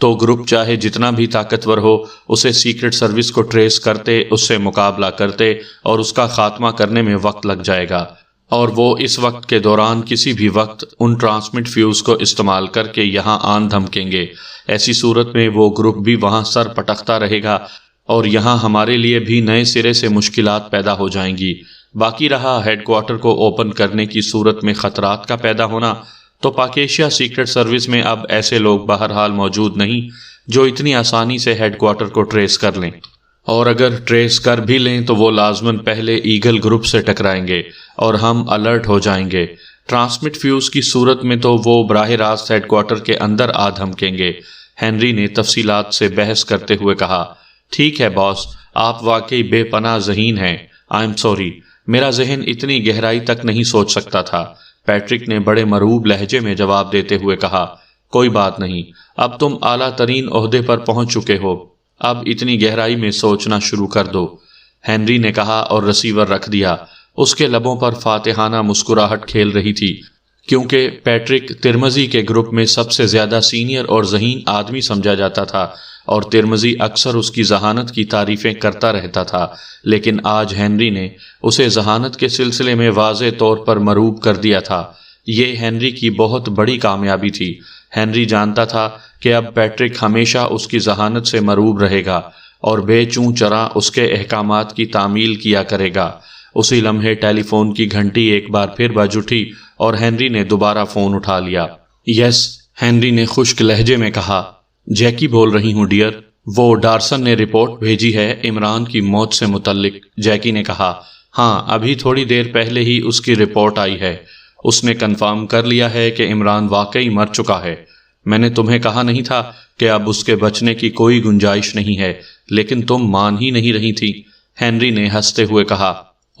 تو گروپ چاہے جتنا بھی طاقتور ہو اسے سیکرٹ سروس کو ٹریس کرتے، اس سے مقابلہ کرتے اور اس کا خاتمہ کرنے میں وقت لگ جائے گا، اور وہ اس وقت کے دوران کسی بھی وقت ان ٹرانسمٹ فیوز کو استعمال کر کے یہاں آن دھمکیں گے۔ ایسی صورت میں وہ گروپ بھی وہاں سر پٹکتا رہے گا اور یہاں ہمارے لیے بھی نئے سرے سے مشکلات پیدا ہو جائیں گی۔ باقی رہا ہیڈ کوارٹر کو اوپن کرنے کی صورت میں خطرات کا پیدا ہونا، تو پاک ایشیا سیکرٹ سروس میں اب ایسے لوگ بہرحال موجود نہیں جو اتنی آسانی سے ہیڈ کوارٹر کو ٹریس کر لیں، اور اگر ٹریس کر بھی لیں تو وہ لازماً پہلے ایگل گروپ سے ٹکرائیں گے اور ہم الرٹ ہو جائیں گے۔ ٹرانسمٹ فیوز کی صورت میں تو وہ براہ راست ہیڈ کوارٹر کے اندر آ دھمکیں گے۔ ہنری نے تفصیلات سے بحث کرتے ہوئے کہا، ٹھیک ہے باس، آپ واقعی بے پناہ ذہین ہیں۔ آئی ایم سوری، میرا ذہن اتنی گہرائی تک نہیں سوچ سکتا تھا، پیٹرک نے بڑے مرعوب لہجے میں جواب دیتے ہوئے کہا۔ کوئی بات نہیں، اب تم اعلیٰ ترین عہدے پر پہنچ چکے ہو، اب اتنی گہرائی میں سوچنا شروع کر دو، ہنری نے کہا اور رسیور رکھ دیا۔ اس کے لبوں پر فاتحانہ مسکراہٹ کھیل رہی تھی، کیونکہ پیٹرک ترمزی کے گروپ میں سب سے زیادہ سینئر اور ذہین آدمی سمجھا جاتا تھا، اور ترمزی اکثر اس کی ذہانت کی تعریفیں کرتا رہتا تھا، لیکن آج ہنری نے اسے ذہانت کے سلسلے میں واضح طور پر مرعوب کر دیا تھا۔ یہ ہنری کی بہت بڑی کامیابی تھی۔ ہنری جانتا تھا کہ اب پیٹرک ہمیشہ اس کی ذہانت سے مرعوب رہے گا اور بے چوں چراں اس کے احکامات کی تعمیل کیا کرے گا۔ اسی لمحے ٹیلی فون کی گھنٹی ایک بار پھر بج اٹھی اور ہنری نے دوبارہ فون اٹھا لیا۔ یس، ہنری نے خشک لہجے میں کہا۔ جیکی بول رہی ہوں ڈیئر، وہ ڈارسن نے رپورٹ بھیجی ہے عمران کی موت سے متعلق، جیکی نے کہا۔ ہاں، ابھی تھوڑی دیر پہلے ہی اس کی رپورٹ آئی ہے، اس نے کنفرم کر لیا ہے کہ عمران واقعی مر چکا ہے۔ میں نے تمہیں کہا نہیں تھا کہ اب اس کے بچنے کی کوئی گنجائش نہیں ہے، لیکن تم مان ہی نہیں رہی تھی، ہنری نے ہنستے ہوئے کہا۔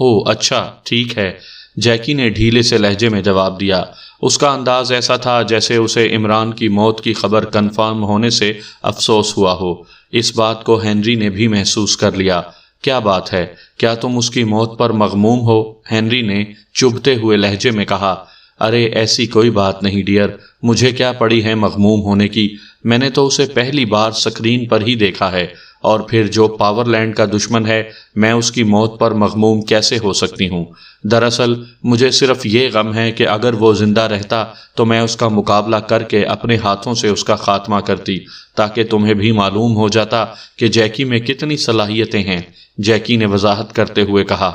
اوہ اچھا، ٹھیک ہے، جیکی نے ڈھیلے سے لہجے میں جواب دیا۔ اس کا انداز ایسا تھا جیسے اسے عمران کی موت کی خبر کنفرم ہونے سے افسوس ہوا ہو۔ اس بات کو ہنری نے بھی محسوس کر لیا۔ کیا بات ہے، کیا تم اس کی موت پر مغموم ہو؟ ہنری نے چبھتے ہوئے لہجے میں کہا۔ ارے ایسی کوئی بات نہیں ڈیئر، مجھے کیا پڑی ہے مغموم ہونے کی، میں نے تو اسے پہلی بار سکرین پر ہی دیکھا ہے، اور پھر جو پاور لینڈ کا دشمن ہے، میں اس کی موت پر مغموم کیسے ہو سکتی ہوں؟ دراصل مجھے صرف یہ غم ہے کہ اگر وہ زندہ رہتا تو میں اس کا مقابلہ کر کے اپنے ہاتھوں سے اس کا خاتمہ کرتی، تاکہ تمہیں بھی معلوم ہو جاتا کہ جیکی میں کتنی صلاحیتیں ہیں، جیکی نے وضاحت کرتے ہوئے کہا۔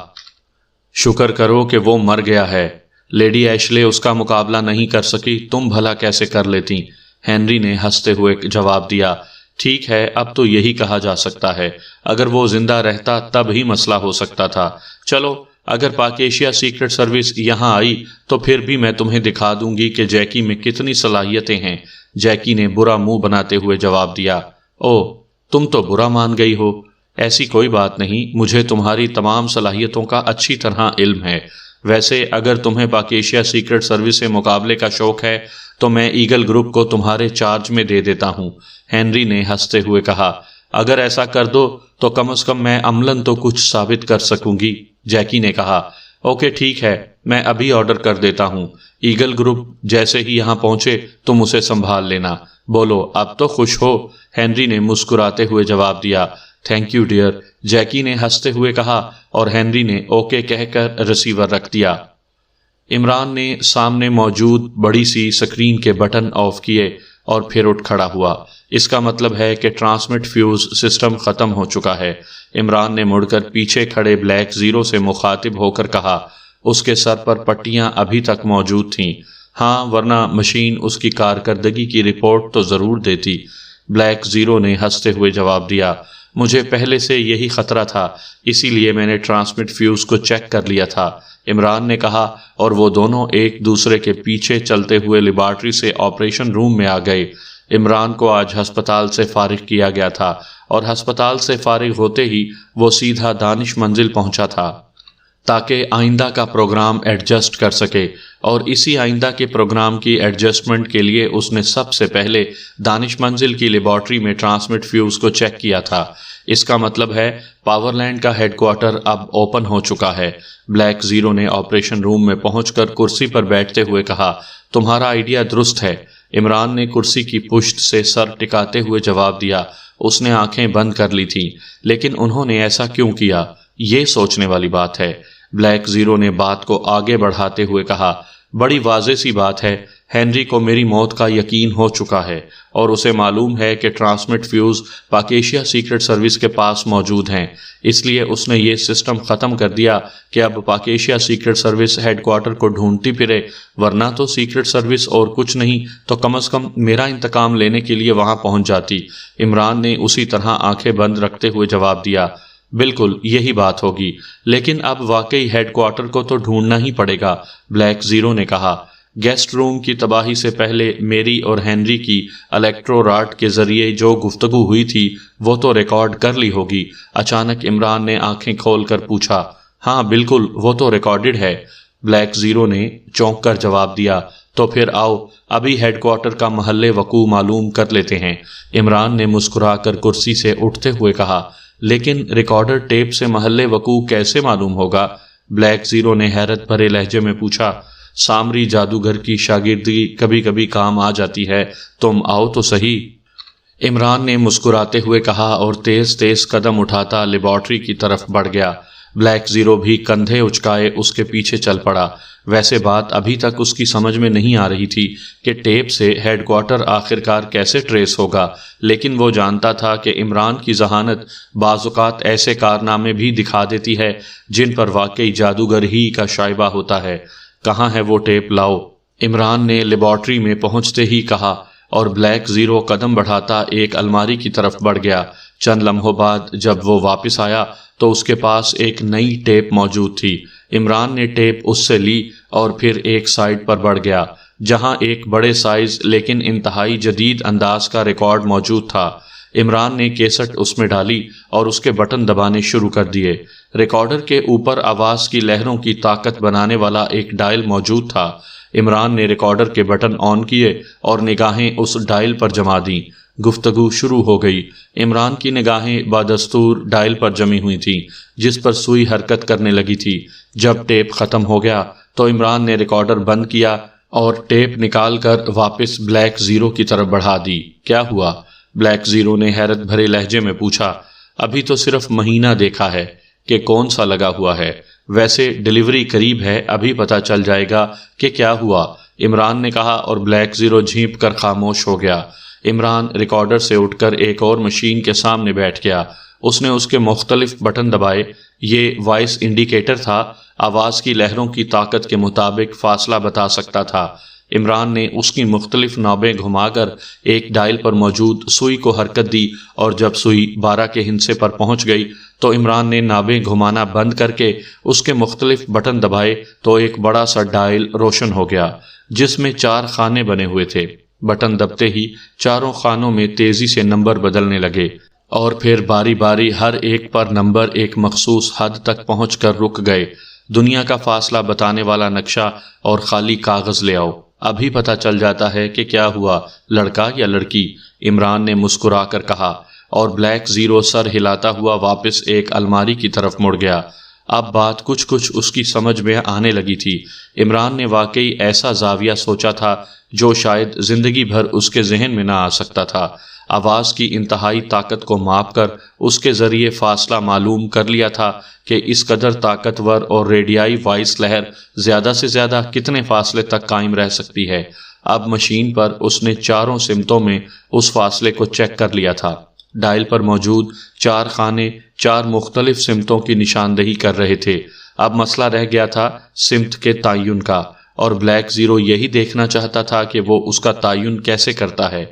شکر کرو کہ وہ مر گیا ہے، لیڈی ایشلے اس کا مقابلہ نہیں کر سکی، تم بھلا کیسے کر لیتی؟ ہنری نے ہنستے ہوئے جواب دیا۔ ٹھیک ہے، اب تو یہی کہا جا سکتا ہے، اگر وہ زندہ رہتا تب ہی مسئلہ ہو سکتا تھا۔ چلو، اگر پاک ایشیا سیکرٹ سروس یہاں آئی تو پھر بھی میں تمہیں دکھا دوں گی کہ جیکی میں کتنی صلاحیتیں ہیں، جیکی نے برا منہ بناتے ہوئے جواب دیا۔ اوہ، تم تو برا مان گئی ہو۔ ایسی کوئی بات نہیں، مجھے تمہاری تمام صلاحیتوں کا اچھی طرح علم ہے۔ ویسے اگر تمہیں پاک ایشیا سیکرٹ سروس سے مقابلے کا شوق ہے تو میں ایگل گروپ کو تمہارے چارج میں دے دیتا ہوں، ہنری نے ہنستے ہوئے کہا۔ اگر ایسا کر دو تو کم از کم میں عملاً تو کچھ ثابت کر سکوں گی، جیکی نے کہا۔ اوکے ٹھیک ہے، میں ابھی آرڈر کر دیتا ہوں، ایگل گروپ جیسے ہی یہاں پہنچے تم اسے سنبھال لینا۔ بولو، اب تو خوش ہو؟ ہنری نے مسکراتے ہوئے جواب دیا۔ تھینک یو ڈیئر، جیکی نے ہنستے ہوئے کہا، اور ہنری نے اوکے کہہ کر رسیور رکھ دیا۔ عمران نے سامنے موجود بڑی سی سکرین کے بٹن آف کیے اور پھر اٹھ کھڑا ہوا۔ اس کا مطلب ہے کہ ٹرانسمٹ فیوز سسٹم ختم ہو چکا ہے۔ عمران نے مڑ کر پیچھے کھڑے بلیک زیرو سے مخاطب ہو کر کہا۔ اس کے سر پر پٹیاں ابھی تک موجود تھیں۔ ہاں، ورنہ مشین اس کی کارکردگی کی رپورٹ تو ضرور دیتی، بلیک زیرو نے ہنستے ہوئے جواب دیا۔ مجھے پہلے سے یہی خطرہ تھا، اسی لیے میں نے ٹرانسمٹ فیوز کو چیک کر لیا تھا، عمران نے کہا، اور وہ دونوں ایک دوسرے کے پیچھے چلتے ہوئے لیبارٹری سے آپریشن روم میں آ گئے۔ عمران کو آج ہسپتال سے فارغ کیا گیا تھا، اور ہسپتال سے فارغ ہوتے ہی وہ سیدھا دانش منزل پہنچا تھا تاکہ آئندہ کا پروگرام ایڈجسٹ کر سکے، اور اسی آئندہ کے پروگرام کی ایڈجسٹمنٹ کے لیے اس نے سب سے پہلے دانش منزل کی لیبارٹری میں ٹرانسمٹ فیوز کو چیک کیا تھا۔ اس کا مطلب ہے پاور لینڈ کا ہیڈ کوارٹر اب اوپن ہو چکا ہے۔ بلیک زیرو نے آپریشن روم میں پہنچ کر کرسی پر بیٹھتے ہوئے کہا، تمہارا آئیڈیا درست ہے، عمران نے کرسی کی پشت سے سر ٹکاتے ہوئے جواب دیا۔ اس نے آنکھیں بند کر لی تھیں، لیکن انہوں نے ایسا کیوں کیا، یہ سوچنے والی بات ہے۔ بلیک زیرو نے بات کو آگے بڑھاتے ہوئے کہا، بڑی واضح سی بات ہے، ہنری کو میری موت کا یقین ہو چکا ہے اور اسے معلوم ہے کہ ٹرانسمٹ فیوز پاکیشیا سیکرٹ سروس کے پاس موجود ہیں، اس لیے اس نے یہ سسٹم ختم کر دیا کہ اب پاکیشیا سیکرٹ سروس ہیڈ کوارٹر کو ڈھونڈتی پھرے، ورنہ تو سیکرٹ سروس اور کچھ نہیں تو کم از کم میرا انتقام لینے کے لیے وہاں پہنچ جاتی۔ عمران نے اسی طرح آنکھیں بند رکھتے ہوئے جواب دیا، بالکل یہی بات ہوگی، لیکن اب واقعی ہیڈ کوارٹر کو تو ڈھونڈنا ہی پڑے گا۔ بلیک زیرو نے کہا، گیسٹ روم کی تباہی سے پہلے میری اور ہنری کی الیکٹرو راڈ کے ذریعے جو گفتگو ہوئی تھی وہ تو ریکارڈ کر لی ہوگی۔ اچانک عمران نے آنکھیں کھول کر پوچھا، ہاں بالکل وہ تو ریکارڈڈ ہے۔ بلیک زیرو نے چونک کر جواب دیا، تو پھر آؤ ابھی ہیڈ کوارٹر کا محل وقوع معلوم کر لیتے ہیں۔ عمران نے مسکرا کر کرسی سے اٹھتے ہوئے کہا، لیکن ریکارڈر ٹیپ سے محل وقوع کیسے معلوم ہوگا؟ بلیک زیرو نے حیرت بھرے لہجے میں پوچھا، سامری جادوگر کی شاگردگی کبھی کبھی کام آ جاتی ہے، تم آؤ تو صحیح۔ عمران نے مسکراتے ہوئے کہا اور تیز تیز قدم اٹھاتا لیبارٹری کی طرف بڑھ گیا۔ بلیک زیرو بھی کندھے اچکائے اس کے پیچھے چل پڑا۔ ویسے بات ابھی تک اس کی سمجھ میں نہیں آ رہی تھی کہ ٹیپ سے ہیڈ کوارٹر آخرکار کیسے ٹریس ہوگا، لیکن وہ جانتا تھا کہ عمران کی ذہانت بعض اوقات ایسے کارنامے بھی دکھا دیتی ہے جن پر واقعی جادوگر ہی کا شائبہ ہوتا ہے۔ کہاں ہے وہ ٹیپ، لاؤ، عمران نے لیبارٹری میں پہنچتے ہی کہا، اور بلیک زیرو قدم بڑھاتا ایک الماری کی طرف بڑھ گیا۔ چند لمحوں بعد جب وہ واپس آیا تو اس کے پاس ایک نئی ٹیپ موجود تھی۔ عمران نے ٹیپ اس سے لی اور پھر ایک سائٹ پر بڑھ گیا جہاں ایک بڑے سائز لیکن انتہائی جدید انداز کا ریکارڈ موجود تھا۔ عمران نے کیسٹ اس میں ڈالی اور اس کے بٹن دبانے شروع کر دیے۔ ریکارڈر کے اوپر آواز کی لہروں کی طاقت بنانے والا ایک ڈائل موجود تھا۔ عمران نے ریکارڈر کے بٹن آن کیے اور نگاہیں اس ڈائل پر جما دیں۔ گفتگو شروع ہو گئی۔ عمران کی نگاہیں بدستور ڈائل پر جمی ہوئی تھیں جس پر سوئی حرکت کرنے لگی تھی۔ جب ٹیپ ختم ہو گیا تو عمران نے ریکارڈر بند کیا اور ٹیپ نکال کر واپس بلیک زیرو کی طرف بڑھا دی۔ کیا ہوا؟ بلیک زیرو نے حیرت بھرے لہجے میں پوچھا۔ ابھی تو صرف مہینہ دیکھا ہے کہ کون سا لگا ہوا ہے، ویسے ڈیلیوری قریب ہے، ابھی پتہ چل جائے گا کہ کیا ہوا، عمران نے کہا اور بلیک زیرو جھینپ کر خاموش ہو گیا۔ عمران ریکارڈر سے اٹھ کر ایک اور مشین کے سامنے بیٹھ گیا۔ اس نے اس کے مختلف بٹن دبائے۔ یہ وائس انڈیکیٹر تھا، آواز کی لہروں کی طاقت کے مطابق فاصلہ بتا سکتا تھا۔ عمران نے اس کی مختلف نابیں گھما کر ایک ڈائل پر موجود سوئی کو حرکت دی اور جب سوئی 12 کے ہندسے پر پہنچ گئی تو عمران نے نابیں گھمانا بند کر کے اس کے مختلف بٹن دبائے تو ایک بڑا سا ڈائل روشن ہو گیا جس میں 4 خانے بنے ہوئے تھے۔ بٹن دبتے ہی چاروں خانوں میں تیزی سے نمبر بدلنے لگے اور پھر باری باری ہر ایک پر نمبر ایک مخصوص حد تک پہنچ کر رک گئے۔ دنیا کا فاصلہ بتانے والا نقشہ اور خالی کاغذ لے آؤ، ابھی پتہ چل جاتا ہے کہ کیا ہوا، لڑکا یا لڑکی، عمران نے مسکرا کر کہا اور بلیک زیرو سر ہلاتا ہوا واپس ایک الماری کی طرف مڑ گیا۔ اب بات کچھ اس کی سمجھ میں آنے لگی تھی۔ عمران نے واقعی ایسا زاویہ سوچا تھا جو شاید زندگی بھر اس کے ذہن میں نہ آ سکتا تھا۔ آواز کی انتہائی طاقت کو ماپ کر اس کے ذریعے فاصلہ معلوم کر لیا تھا کہ اس قدر طاقتور اور ریڈیائی وائس لہر زیادہ سے زیادہ کتنے فاصلے تک قائم رہ سکتی ہے۔ اب مشین پر اس نے چاروں سمتوں میں اس فاصلے کو چیک کر لیا تھا۔ ڈائل پر موجود 4 خانے 4 مختلف سمتوں کی نشاندہی کر رہے تھے۔ اب مسئلہ رہ گیا تھا سمت کے تعین کا، اور بلیک زیرو یہی دیکھنا چاہتا تھا کہ وہ اس کا تعین کیسے کرتا ہے۔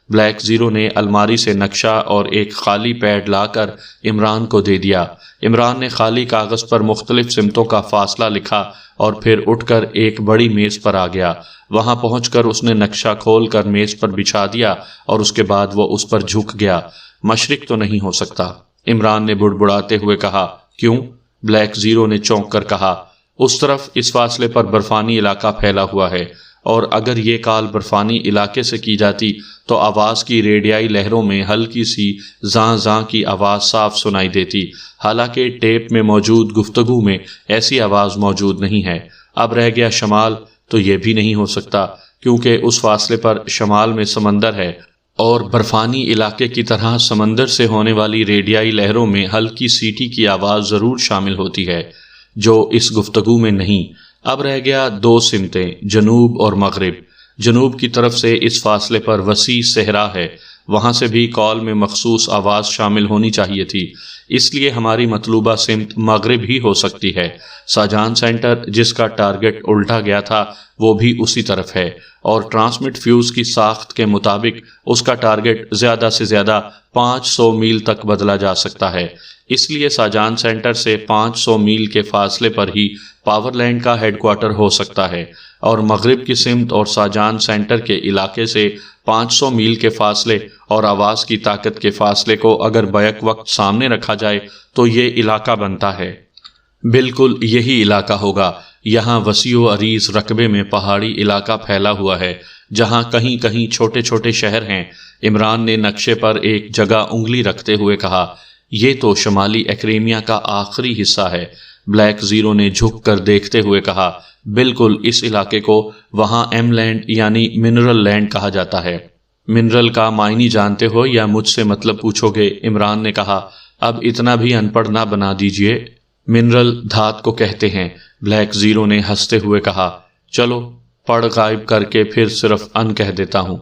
بلیک زیرو نے الماری سے نقشہ اور ایک خالی پیڈ لا کر عمران کو دے دیا۔ عمران نے خالی کاغذ پر مختلف سمتوں کا فاصلہ لکھا اور پھر اٹھ کر ایک بڑی میز پر آ گیا۔ وہاں پہنچ کر اس نے نقشہ کھول کر میز پر بچھا دیا اور اس کے بعد وہ اس پر جھک گیا۔ مشرق تو نہیں ہو سکتا، عمران نے بڑبڑاتے ہوئے کہا۔ کیوں؟ بلیک زیرو نے چونک کر کہا۔ اس طرف اس فاصلے پر برفانی علاقہ پھیلا ہوا ہے، اور اگر یہ کال برفانی علاقے سے کی جاتی تو آواز کی ریڈیائی لہروں میں ہلکی سی زاں زاں کی آواز صاف سنائی دیتی، حالانکہ ٹیپ میں موجود گفتگو میں ایسی آواز موجود نہیں ہے۔ اب رہ گیا شمال، تو یہ بھی نہیں ہو سکتا کیونکہ اس فاصلے پر شمال میں سمندر ہے اور برفانی علاقے کی طرح سمندر سے ہونے والی ریڈیائی لہروں میں ہلکی سیٹی کی آواز ضرور شامل ہوتی ہے، جو اس گفتگو میں نہیں۔ اب رہ گیا دو سمتیں، جنوب اور مغرب۔ جنوب کی طرف سے اس فاصلے پر وسیع صحرا ہے، وہاں سے بھی کال میں مخصوص آواز شامل ہونی چاہیے تھی، اس لیے ہماری مطلوبہ سمت مغرب ہی ہو سکتی ہے۔ ساجان سینٹر جس کا ٹارگٹ الٹا گیا تھا وہ بھی اسی طرف ہے، اور ٹرانسمٹ فیوز کی ساخت کے مطابق اس کا ٹارگٹ زیادہ سے زیادہ 500 میل تک بدلا جا سکتا ہے۔ اس لیے ساجان سینٹر سے 500 میل کے فاصلے پر ہی پاور لینڈ کا ہیڈ کوارٹر ہو سکتا ہے، اور مغرب کی سمت اور ساجان سینٹر کے علاقے سے 500 میل کے فاصلے اور آواز کی طاقت کے فاصلے کو اگر بیک وقت سامنے رکھا جائے تو یہ علاقہ بنتا ہے۔ بالکل یہی علاقہ ہوگا۔ یہاں وسیع و عریض رقبے میں پہاڑی علاقہ پھیلا ہوا ہے، جہاں کہیں کہیں چھوٹے چھوٹے شہر ہیں۔ عمران نے نقشے پر ایک جگہ انگلی رکھتے ہوئے کہا، یہ تو شمالی ایکریمیا کا آخری حصہ ہے۔ بلیک زیرو نے جھک کر دیکھتے ہوئے کہا، بالکل، اس علاقے کو وہاں ایم لینڈ یعنی منرل لینڈ کہا جاتا ہے۔ منرل کا معنی جانتے ہو یا مجھ سے مطلب پوچھو گے؟ عمران نے کہا، اب اتنا بھی ان پڑھ نہ بنا دیجئے۔ منرل دھات کو کہتے ہیں، بلیک زیرو نے ہنستے ہوئے کہا، چلو پڑھ غائب کر کے پھر صرف ان کہہ دیتا ہوں۔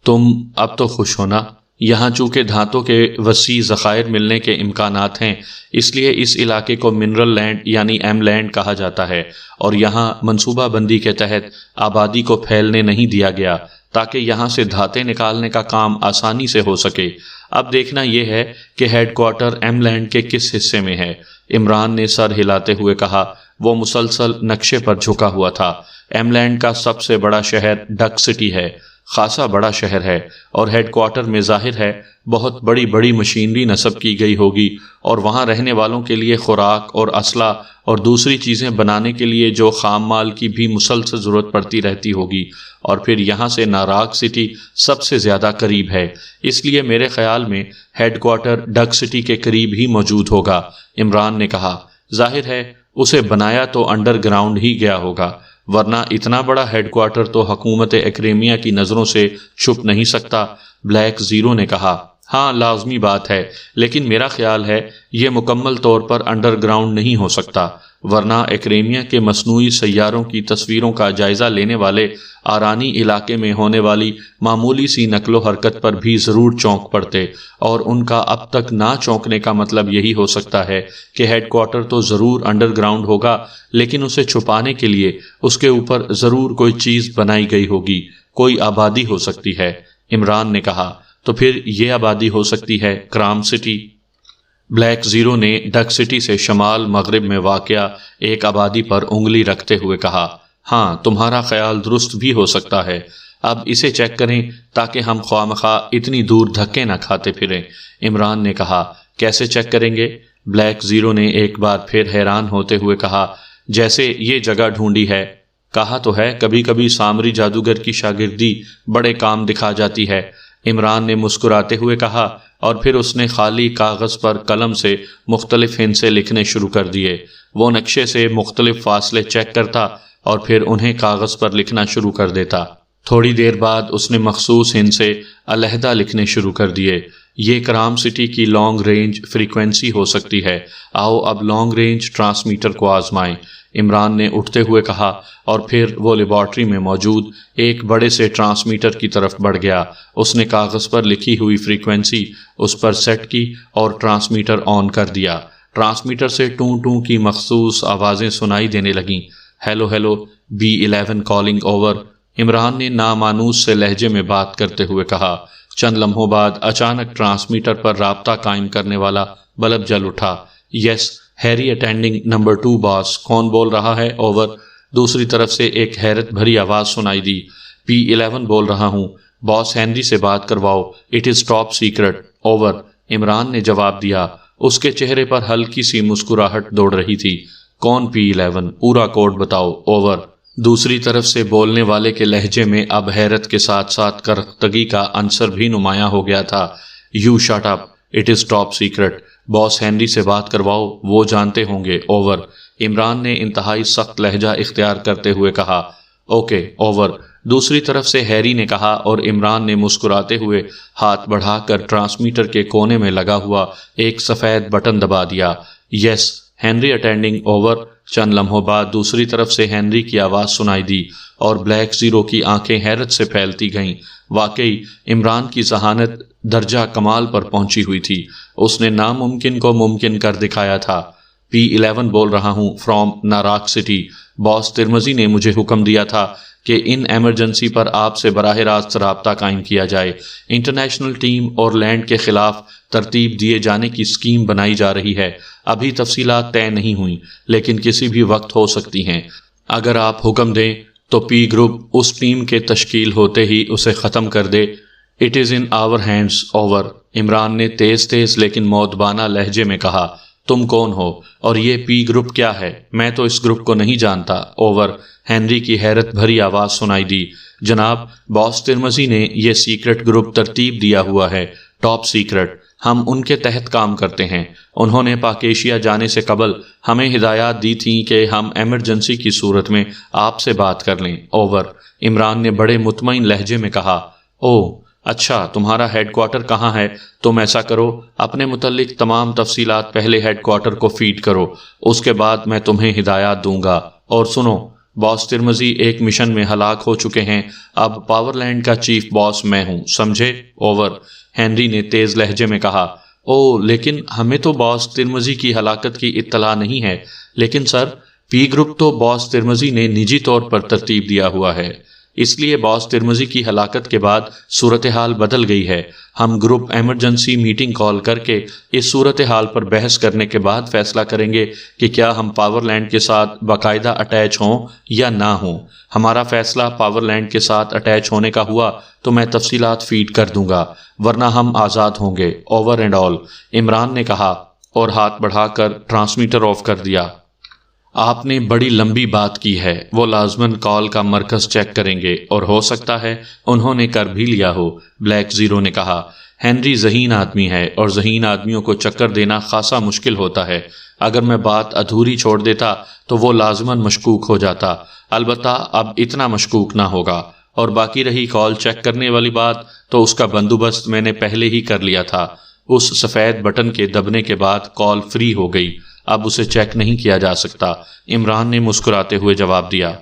تم اب تو خوش ہونا، یہاں چونکہ دھاتوں کے وسیع ذخائر ملنے کے امکانات ہیں، اس لیے اس علاقے کو منرل لینڈ یعنی ایم لینڈ کہا جاتا ہے، اور یہاں منصوبہ بندی کے تحت آبادی کو پھیلنے نہیں دیا گیا تاکہ یہاں سے دھاتیں نکالنے کا کام آسانی سے ہو سکے۔ اب دیکھنا یہ ہے کہ ہیڈ کوارٹر ایم لینڈ کے کس حصے میں ہے۔ عمران نے سر ہلاتے ہوئے کہا، وہ مسلسل نقشے پر جھکا ہوا تھا۔ ایم لینڈ کا سب سے بڑا شہر ڈک سٹی ہے، خاصا بڑا شہر ہے، اور ہیڈ کوارٹر میں ظاہر ہے بہت بڑی بڑی مشینری نصب کی گئی ہوگی، اور وہاں رہنے والوں کے لیے خوراک اور اسلحہ اور دوسری چیزیں بنانے کے لیے جو خام مال کی بھی مسلسل ضرورت پڑتی رہتی ہوگی، اور پھر یہاں سے ناراگ سٹی سب سے زیادہ قریب ہے، اس لیے میرے خیال میں ہیڈ کوارٹر ڈک سٹی کے قریب ہی موجود ہوگا۔ عمران نے کہا، ظاہر ہے اسے بنایا تو انڈر گراؤنڈ ہی گیا ہوگا، ورنہ اتنا بڑا ہیڈ کوارٹر تو حکومت ایکریمیا کی نظروں سے چھپ نہیں سکتا۔ بلیک زیرو نے کہا، ہاں لازمی بات ہے، لیکن میرا خیال ہے یہ مکمل طور پر انڈر گراؤنڈ نہیں ہو سکتا، ورنہ ایکریمیا کے مصنوعی سیاروں کی تصویروں کا جائزہ لینے والے آرانی علاقے میں ہونے والی معمولی سی نقل و حرکت پر بھی ضرور چونک پڑتے، اور ان کا اب تک نہ چونکنے کا مطلب یہی ہو سکتا ہے کہ ہیڈ کوارٹر تو ضرور انڈر گراؤنڈ ہوگا، لیکن اسے چھپانے کے لیے اس کے اوپر ضرور کوئی چیز بنائی گئی ہوگی، کوئی آبادی ہو سکتی ہے۔ عمران نے کہا، تو پھر یہ آبادی ہو سکتی ہے کرام سٹی۔ بلیک زیرو نے ڈک سٹی سے شمال مغرب میں واقع ایک آبادی پر انگلی رکھتے ہوئے کہا، ہاں تمہارا خیال درست بھی ہو سکتا ہے، اب اسے چیک کریں تاکہ ہم خوامخواہ اتنی دور دھکے نہ کھاتے پھریں۔ عمران نے کہا، کیسے چیک کریں گے؟ بلیک زیرو نے ایک بار پھر حیران ہوتے ہوئے کہا، جیسے یہ جگہ ڈھونڈی ہے، کہا تو ہے کبھی کبھی سامری جادوگر کی شاگردی بڑے کام دکھا جاتی ہے۔ عمران نے مسکراتے ہوئے کہا، اور پھر اس نے خالی کاغذ پر قلم سے مختلف ہندسے لکھنے شروع کر دیے۔ وہ نقشے سے مختلف فاصلے چیک کرتا اور پھر انہیں کاغذ پر لکھنا شروع کر دیتا۔ تھوڑی دیر بعد اس نے مخصوص ہندسے علیحدہ لکھنے شروع کر دیے۔ یہ کرام سٹی کی لانگ رینج فریکوینسی ہو سکتی ہے، آؤ اب لانگ رینج ٹرانسمیٹر کو آزمائیں۔ عمران نے اٹھتے ہوئے کہا، اور پھر وہ لیبارٹری میں موجود ایک بڑے سے ٹرانسمیٹر کی طرف بڑھ گیا۔ اس نے کاغذ پر لکھی ہوئی فریکوینسی اس پر سیٹ کی اور ٹرانسمیٹر آن کر دیا۔ ٹرانسمیٹر سے ٹوں ٹوں کی مخصوص آوازیں سنائی دینے لگیں۔ Hello hello, B11 calling over, Imran نے نامانوس سے لہجے میں بات کرتے ہوئے کہا۔ چند لمحوں بعد اچانک ٹرانسمیٹر پر رابطہ قائم کرنے والا بلب جل اٹھا۔ یس، ہیری اٹینڈنگ نمبر 2 باس، کون بول رہا ہے؟ اوور۔ دوسری طرف سے ایک حیرت بھری آواز سنائی دی، P11 بول رہا ہوں، باس ہینری سے بات کرواؤ، it is top secret, over. Imran نے جواب دیا، اس کے چہرے پر ہلکی سی مسکراہٹ دوڑ رہی تھی۔ کون P11؟ پورا کوڈ بتاؤ، اوور۔ دوسری طرف سے بولنے والے کے لہجے میں اب حیرت کے ساتھ ساتھ کرختگی کا عنصر بھی نمایاں ہو گیا تھا۔ You shut up, it is top secret, boss Henry سے بات کرواؤ، وہ جانتے ہوں گے، اوور۔ عمران نے انتہائی سخت لہجہ اختیار کرتے ہوئے کہا، اوکے، اوور۔ دوسری طرف سے ہیری نے کہا اور عمران نے مسکراتے ہوئے ہاتھ بڑھا کر ٹرانسمیٹر کے کونے میں لگا ہوا ایک سفید بٹن دبا دیا۔ یس ہنری اٹینڈنگ اوور۔ چند لمحوں بعد دوسری طرف سے ہنری کی آواز سنائی دی اور بلیک زیرو کی آنکھیں حیرت سے پھیلتی گئیں۔ واقعی عمران کی ذہانت درجہ کمال پر پہنچی ہوئی تھی۔ اس نے ناممکن کو ممکن کر دکھایا تھا۔ P11 بول رہا ہوں فرام ناراک سٹی۔ باس ترمزی نے مجھے حکم دیا تھا کہ ان ایمرجنسی پر آپ سے براہ راست رابطہ قائم کیا جائے۔ انٹرنیشنل ٹیم اور لینڈ کے خلاف ترتیب دیے جانے کی اسکیم بنائی جا رہی ہے۔ ابھی تفصیلات طے نہیں ہوئیں لیکن کسی بھی وقت ہو سکتی ہیں۔ اگر آپ حکم دیں تو پی گروپ اس ٹیم کے تشکیل ہوتے ہی اسے ختم کر دے۔ It is in our hands over. Imran نے تیز تیز لیکن مؤدبانہ لہجے میں کہا۔ تم کون ہو اور یہ پی گروپ کیا ہے؟ میں تو اس گروپ کو نہیں جانتا۔ اوور۔ ہنری کی حیرت بھری آواز سنائی دی۔ جناب باس ترمزی نے یہ سیکرٹ گروپ ترتیب دیا ہوا ہے، ٹاپ سیکرٹ۔ ہم ان کے تحت کام کرتے ہیں۔ انہوں نے پاک ایشیا جانے سے قبل ہمیں ہدایات دی تھیں کہ ہم ایمرجنسی کی صورت میں آپ سے بات کر لیں۔ اوور۔ عمران نے بڑے مطمئن لہجے میں کہا۔ او اچھا، تمہارا ہیڈ کوارٹر کہاں ہے؟ تم ایسا کرو، اپنے متعلق تمام تفصیلات پہلے ہیڈ کوارٹر کو فیڈ کرو، اس کے بعد میں تمہیں ہدایات دوں گا۔ اور سنو، باس ترمزی ایک مشن میں ہلاک ہو چکے ہیں، اب پاور لینڈ کا چیف باس میں ہوں، سمجھے؟ اوور۔ ہنری نے تیز لہجے میں کہا۔ او لیکن ہمیں تو باس ترمزی کی ہلاکت کی اطلاع نہیں ہے۔ لیکن سر، پی گروپ تو باس ترمزی نے نجی طور پر ترتیب دیا ہوا ہے، اس لیے باس ترمزی کی ہلاکت کے بعد صورتحال بدل گئی ہے۔ ہم گروپ ایمرجنسی میٹنگ کال کر کے اس صورتحال پر بحث کرنے کے بعد فیصلہ کریں گے کہ کیا ہم پاور لینڈ کے ساتھ باقاعدہ اٹیچ ہوں یا نہ ہوں۔ ہمارا فیصلہ پاور لینڈ کے ساتھ اٹیچ ہونے کا ہوا تو میں تفصیلات فیڈ کر دوں گا، ورنہ ہم آزاد ہوں گے، اوور اینڈ آل۔ عمران نے کہا اور ہاتھ بڑھا کر ٹرانسمیٹر آف کر دیا۔ آپ نے بڑی لمبی بات کی ہے، وہ لازماً کال کا مرکز چیک کریں گے اور ہو سکتا ہے انہوں نے کر بھی لیا ہو، بلیک زیرو نے کہا۔ ہنری ذہین آدمی ہے اور ذہین آدمیوں کو چکر دینا خاصا مشکل ہوتا ہے۔ اگر میں بات ادھوری چھوڑ دیتا تو وہ لازماً مشکوک ہو جاتا، البتہ اب اتنا مشکوک نہ ہوگا۔ اور باقی رہی کال چیک کرنے والی بات تو اس کا بندوبست میں نے پہلے ہی کر لیا تھا۔ اس سفید بٹن کے دبنے کے بعد کال فری ہو گئی، اب اسے چیک نہیں کیا جا سکتا، عمران نے مسکراتے ہوئے جواب دیا۔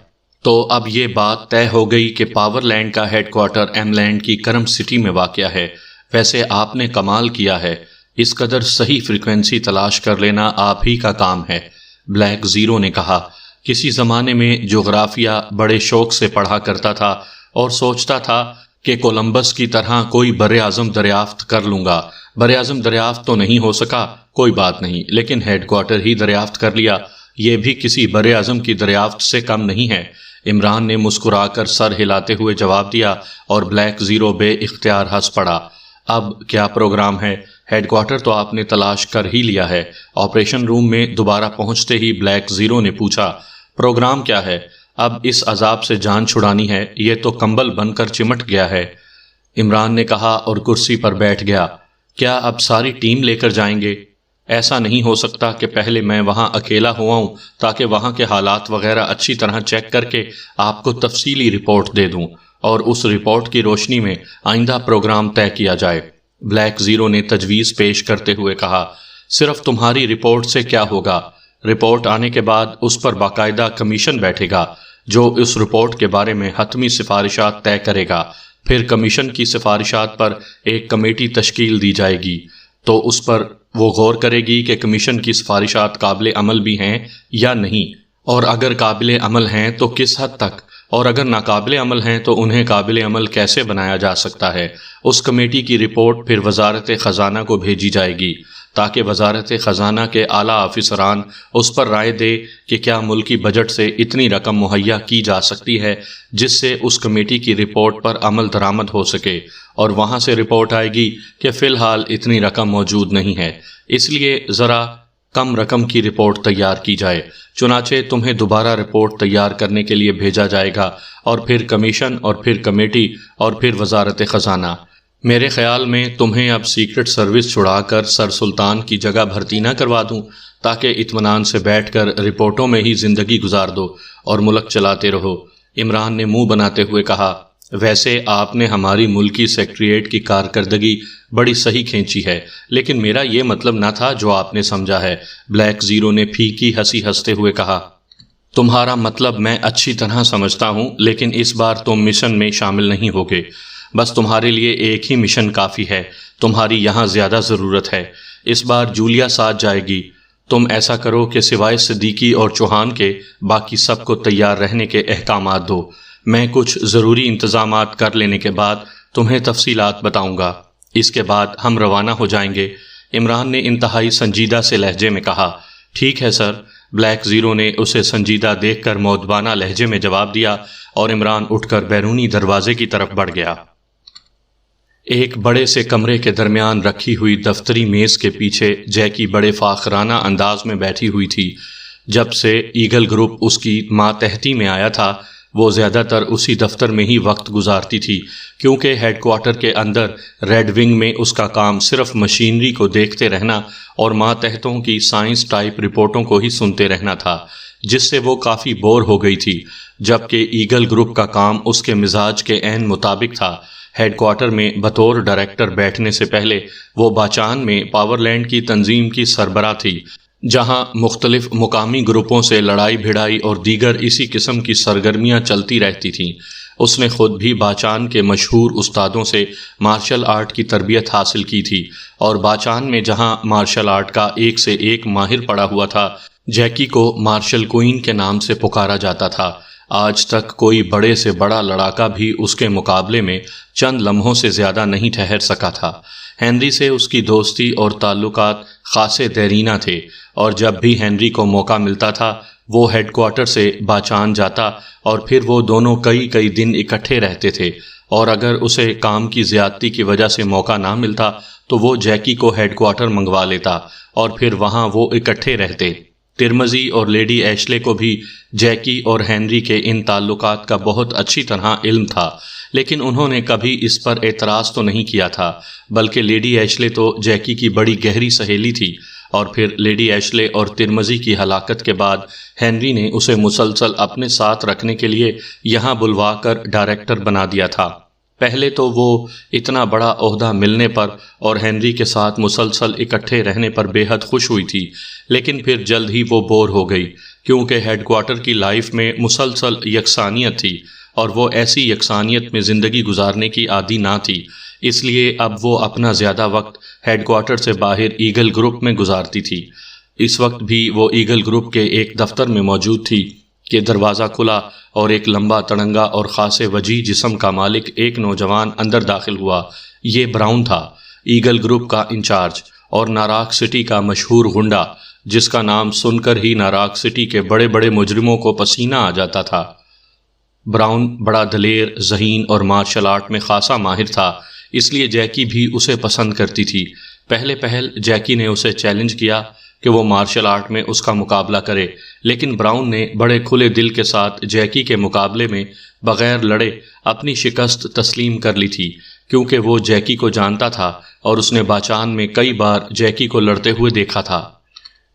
تو اب یہ بات طے ہو گئی کہ پاور لینڈ کا ہیڈ کوارٹر ایم لینڈ کی کرم سٹی میں واقع ہے۔ ویسے آپ نے کمال کیا ہے، اس قدر صحیح فریکوینسی تلاش کر لینا آپ ہی کا کام ہے، بلیک زیرو نے کہا۔ کسی زمانے میں جغرافیہ بڑے شوق سے پڑھا کرتا تھا اور سوچتا تھا کہ کولمبس کی طرح کوئی بر اعظم دریافت کر لوں گا۔ بر اعظم دریافت تو نہیں ہو سکا، کوئی بات نہیں، لیکن ہیڈ کوارٹر ہی دریافت کر لیا، یہ بھی کسی بر اعظم کی دریافت سے کم نہیں ہے۔ عمران نے مسکرا کر سر ہلاتے ہوئے جواب دیا اور بلیک زیرو بے اختیار ہنس پڑا۔ اب کیا پروگرام ہے؟ ہیڈ کوارٹر تو آپ نے تلاش کر ہی لیا ہے، آپریشن روم میں دوبارہ پہنچتے ہی بلیک زیرو نے پوچھا۔ پروگرام کیا ہے؟ اب اس عذاب سے جان چھڑانی ہے، یہ تو کمبل بن کر چمٹ گیا ہے، عمران نے کہا اور کرسی پر بیٹھ گیا۔ کیا اب ساری ٹیم لے کر جائیں گے؟ ایسا نہیں ہو سکتا کہ پہلے میں وہاں اکیلا ہوا ہوں تاکہ وہاں کے حالات وغیرہ اچھی طرح چیک کر کے آپ کو تفصیلی رپورٹ دے دوں اور اس رپورٹ کی روشنی میں آئندہ پروگرام طے کیا جائے، بلیک زیرو نے تجویز پیش کرتے ہوئے کہا۔ صرف تمہاری رپورٹ سے کیا ہوگا؟ رپورٹ آنے کے بعد اس پر باقاعدہ کمیشن بیٹھے گا جو اس رپورٹ کے بارے میں حتمی سفارشات طے کرے گا، پھر کمیشن کی سفارشات پر ایک کمیٹی تشکیل دی جائے گی، تو اس پر وہ غور کرے گی کہ کمیشن کی سفارشات قابل عمل بھی ہیں یا نہیں، اور اگر قابل عمل ہیں تو کس حد تک، اور اگر ناقابل عمل ہیں تو انہیں قابل عمل کیسے بنایا جا سکتا ہے۔ اس کمیٹی کی رپورٹ پھر وزارت خزانہ کو بھیجی جائے گی تاکہ وزارت خزانہ کے اعلیٰ افسران اس پر رائے دے کہ کیا ملکی بجٹ سے اتنی رقم مہیا کی جا سکتی ہے جس سے اس کمیٹی کی رپورٹ پر عمل درآمد ہو سکے، اور وہاں سے رپورٹ آئے گی کہ فی الحال اتنی رقم موجود نہیں ہے، اس لیے ذرا کم رقم کی رپورٹ تیار کی جائے۔ چنانچہ تمہیں دوبارہ رپورٹ تیار کرنے کے لیے بھیجا جائے گا، اور پھر کمیشن، اور پھر کمیٹی، اور پھر وزارت خزانہ۔ میرے خیال میں تمہیں اب سیکرٹ سروس چھڑا کر سر سلطان کی جگہ بھرتی نہ کروا دوں تاکہ اطمینان سے بیٹھ کر رپورٹوں میں ہی زندگی گزار دو اور ملک چلاتے رہو۔ عمران نے منہ بناتے ہوئے کہا، ویسے آپ نے ہماری ملکی سیکریٹریٹ کی کارکردگی بڑی صحیح کھینچی ہے، لیکن میرا یہ مطلب نہ تھا جو آپ نے سمجھا ہے۔ بلیک زیرو نے پھیکی ہنسی ہنستے ہوئے کہا، تمہارا مطلب میں اچھی طرح سمجھتا ہوں، لیکن اس بار تم مشن میں شامل نہیں ہوگے۔ بس تمہارے لیے ایک ہی مشن کافی ہے، تمہاری یہاں زیادہ ضرورت ہے۔ اس بار جولیا ساتھ جائے گی۔ تم ایسا کرو کہ سوائے صدیقی اور چوہان کے باقی سب کو تیار رہنے کے احکامات دو۔ میں کچھ ضروری انتظامات کر لینے کے بعد تمہیں تفصیلات بتاؤں گا۔ اس کے بعد ہم روانہ ہو جائیں گے۔ عمران نے انتہائی سنجیدہ سے لہجے میں کہا، ٹھیک ہے سر۔ بلیک زیرو نے اسے سنجیدہ دیکھ کر مؤدبانہ لہجے میں جواب دیا اور عمران اٹھ کر بیرونی دروازے کی طرف بڑھ گیا۔ ایک بڑے سے کمرے کے درمیان رکھی ہوئی دفتری میز کے پیچھے جیکی بڑے فاخرانہ انداز میں بیٹھی ہوئی تھی۔ جب سے ایگل گروپ اس کی ماتحتی میں آیا تھا، وہ زیادہ تر اسی دفتر میں ہی وقت گزارتی تھی، کیونکہ ہیڈ کوارٹر کے اندر ریڈ ونگ میں اس کا کام صرف مشینری کو دیکھتے رہنا اور ماتحتوں کی سائنس ٹائپ رپورٹوں کو ہی سنتے رہنا تھا، جس سے وہ کافی بور ہو گئی تھی۔ جبکہ ایگل گروپ کا کام اس کے مزاج کے عین مطابق تھا۔ ہیڈ کوارٹر میں بطور ڈائریکٹر بیٹھنے سے پہلے وہ باچان میں پاور لینڈ کی تنظیم کی سربراہ تھی، جہاں مختلف مقامی گروپوں سے لڑائی بھڑائی اور دیگر اسی قسم کی سرگرمیاں چلتی رہتی تھیں۔ اس نے خود بھی باچان کے مشہور استادوں سے مارشل آرٹ کی تربیت حاصل کی تھی، اور باچان میں جہاں مارشل آرٹ کا ایک سے ایک ماہر پڑا ہوا تھا، جیکی کو مارشل کوئین کے نام سے پکارا جاتا تھا۔ آج تک کوئی بڑے سے بڑا لڑاکا بھی اس کے مقابلے میں چند لمحوں سے زیادہ نہیں ٹھہر سکا تھا۔ ہنری سے اس کی دوستی اور تعلقات خاصے دیرینہ تھے، اور جب بھی ہنری کو موقع ملتا تھا وہ ہیڈ کوارٹر سے باچان جاتا اور پھر وہ دونوں کئی دن اکٹھے رہتے تھے، اور اگر اسے کام کی زیادتی کی وجہ سے موقع نہ ملتا تو وہ جیکی کو ہیڈ کوارٹر منگوا لیتا اور پھر وہاں وہ اکٹھے رہتے۔ ترمزی اور لیڈی ایشلے کو بھی جیکی اور ہنری کے ان تعلقات کا بہت اچھی طرح علم تھا، لیکن انہوں نے کبھی اس پر اعتراض تو نہیں کیا تھا، بلکہ لیڈی ایشلے تو جیکی کی بڑی گہری سہیلی تھی، اور پھر لیڈی ایشلے اور ترمزی کی ہلاکت کے بعد ہنری نے اسے مسلسل اپنے ساتھ رکھنے کے لیے یہاں بلوا کر ڈائریکٹر بنا دیا تھا۔ پہلے تو وہ اتنا بڑا عہدہ ملنے پر اور ہنری کے ساتھ مسلسل اکٹھے رہنے پر بے حد خوش ہوئی تھی، لیکن پھر جلد ہی وہ بور ہو گئی، کیونکہ ہیڈ کوارٹر کی لائف میں مسلسل یکسانیت تھی، اور وہ ایسی یکسانیت میں زندگی گزارنے کی عادی نہ تھی۔ اس لیے اب وہ اپنا زیادہ وقت ہیڈ کوارٹر سے باہر ایگل گروپ میں گزارتی تھی۔ اس وقت بھی وہ ایگل گروپ کے ایک دفتر میں موجود تھی کہ دروازہ کھلا اور ایک لمبا تڑنگا اور خاصے وجیح جسم کا مالک ایک نوجوان اندر داخل ہوا۔ یہ براؤن تھا، ایگل گروپ کا انچارج اور ناراک سٹی کا مشہور غنڈہ، جس کا نام سن کر ہی ناراک سٹی کے بڑے بڑے مجرموں کو پسینہ آ جاتا تھا۔ براؤن بڑا دلیر، ذہین اور مارشل آرٹ میں خاصا ماہر تھا، اس لیے جیکی بھی اسے پسند کرتی تھی۔ پہل جیکی نے اسے چیلنج کیا کہ وہ مارشل آرٹ میں اس کا مقابلہ کرے، لیکن براؤن نے بڑے کھلے دل کے ساتھ جیکی کے مقابلے میں بغیر لڑے اپنی شکست تسلیم کر لی تھی، کیونکہ وہ جیکی کو جانتا تھا اور اس نے باچان میں کئی بار جیکی کو لڑتے ہوئے دیکھا تھا۔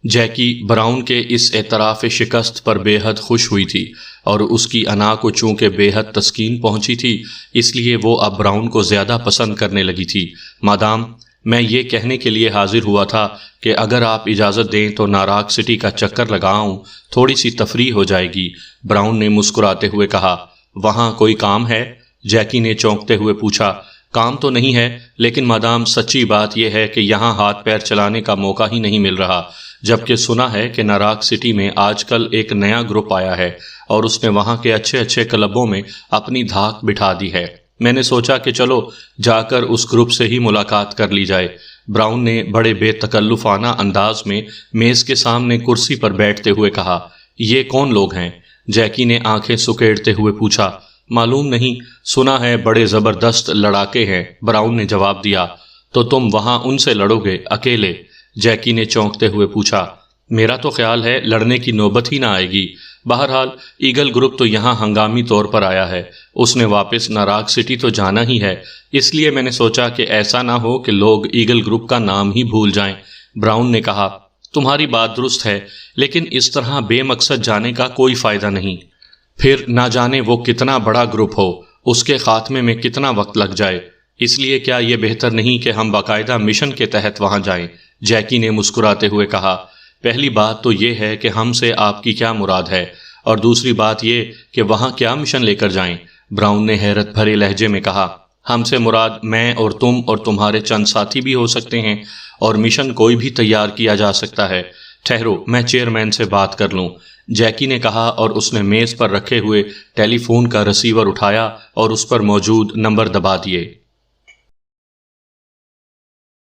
جیکی براؤن کے اس اعتراف شکست پر بے حد خوش ہوئی تھی، اور اس کی انا کو چونکہ بے حد تسکین پہنچی تھی، اس لیے وہ اب براؤن کو زیادہ پسند کرنے لگی تھی۔ مادام، میں یہ کہنے کے لیے حاضر ہوا تھا کہ اگر آپ اجازت دیں تو ناراک سٹی کا چکر لگاؤں، تھوڑی سی تفریح ہو جائے گی، براؤن نے مسکراتے ہوئے کہا۔ وہاں کوئی کام ہے؟ جیکی نے چونکتے ہوئے پوچھا۔ کام تو نہیں ہے، لیکن مادام سچی بات یہ ہے کہ یہاں ہاتھ پیر چلانے کا موقع ہی نہیں مل رہا، جبکہ سنا ہے کہ ناراک سٹی میں آج کل ایک نیا گروپ آیا ہے اور اس نے وہاں کے اچھے کلبوں میں اپنی دھاک بٹھا دی ہے۔ میں نے سوچا کہ چلو جا کر اس گروپ سے ہی ملاقات کر لی جائے۔ براؤن نے بڑے بے تکلفانہ انداز میں میز کے سامنے کرسی پر بیٹھتے ہوئے کہا۔ یہ کون لوگ ہیں؟ جیکی نے آنکھیں سکیڑتے ہوئے پوچھا۔ معلوم نہیں، سنا ہے بڑے زبردست لڑاکے ہیں، براؤن نے جواب دیا۔ تو تم وہاں ان سے لڑو گے اکیلے؟ جیکی نے چونکتے ہوئے پوچھا۔ میرا تو خیال ہے لڑنے کی نوبت ہی نہ آئے گی۔ بہرحال ایگل گروپ تو یہاں ہنگامی طور پر آیا ہے، اس نے واپس ناراک سٹی تو جانا ہی ہے، اس لیے میں نے سوچا کہ ایسا نہ ہو کہ لوگ ایگل گروپ کا نام ہی بھول جائیں۔ براؤن نے کہا، تمہاری بات درست ہے، لیکن اس طرح بے مقصد جانے کا کوئی فائدہ نہیں۔ پھر نہ جانے وہ کتنا بڑا گروپ ہو، اس کے خاتمے میں کتنا وقت لگ جائے، اس لیے کیا یہ بہتر نہیں کہ ہم باقاعدہ مشن کے تحت وہاں جائیں؟ جیکی نے مسکراتے ہوئے کہا، پہلی بات تو یہ ہے کہ ہم سے آپ کی کیا مراد ہے، اور دوسری بات یہ کہ وہاں کیا مشن لے کر جائیں؟ براؤن نے حیرت بھرے لہجے میں کہا، ہم سے مراد میں اور تم اور تمہارے چند ساتھی بھی ہو سکتے ہیں، اور مشن کوئی بھی تیار کیا جا سکتا ہے۔ ٹھہرو، میں چیئرمین سے بات کر لوں، جیکی نے کہا، اور اس نے میز پر رکھے ہوئے ٹیلی فون کا ریسیور اٹھایا اور اس پر موجود نمبر دبا دیے۔